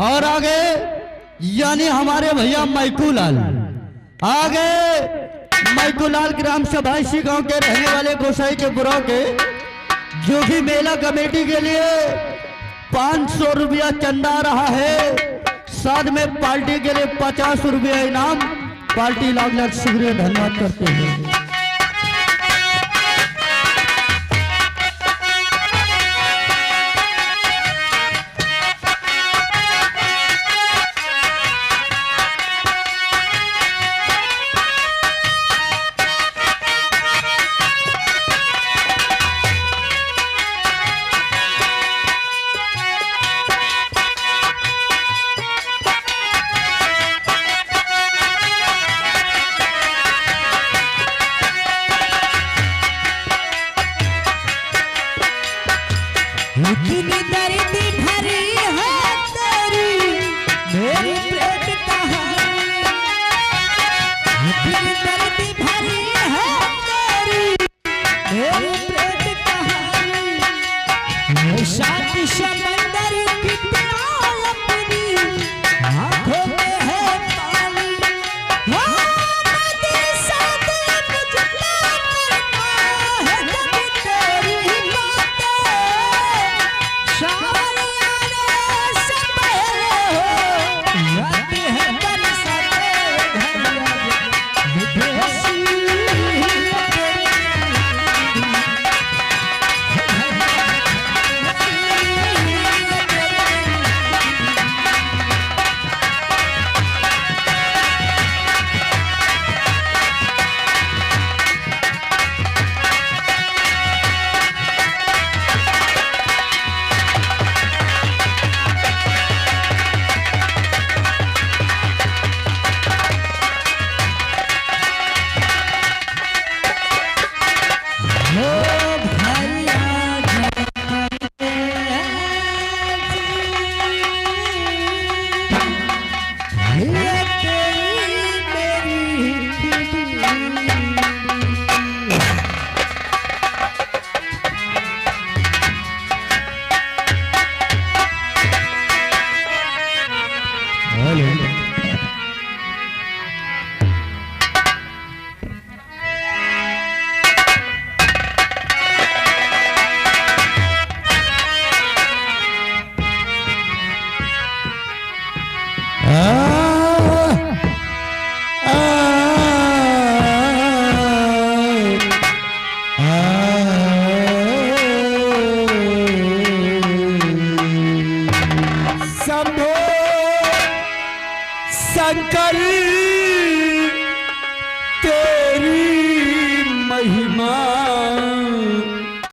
और आगे यानी हमारे भैया मैकू लाल, आगे मैकू लाल ग्राम सभा इसी गांव के रहने वाले गोसाई के बुराव के, जो भी मेला कमेटी के लिए 500 रुपया चंदा रहा है, साथ में पार्टी के लिए 50 रुपया इनाम। पार्टी लाख लाख शुक्रिया धन्यवाद करते हैं। इतनी दर्द भरी है तेरी मेरी प्रेम कहानी, इतनी दर्द भरी है तेरी मेरी प्रेम कहानी। शांति समंदर की प्याल अपनी आंखों में है पानी, मैं तेरे साथ मुझे प्यार करना है, जब तेरी शंकर तेरी महिमा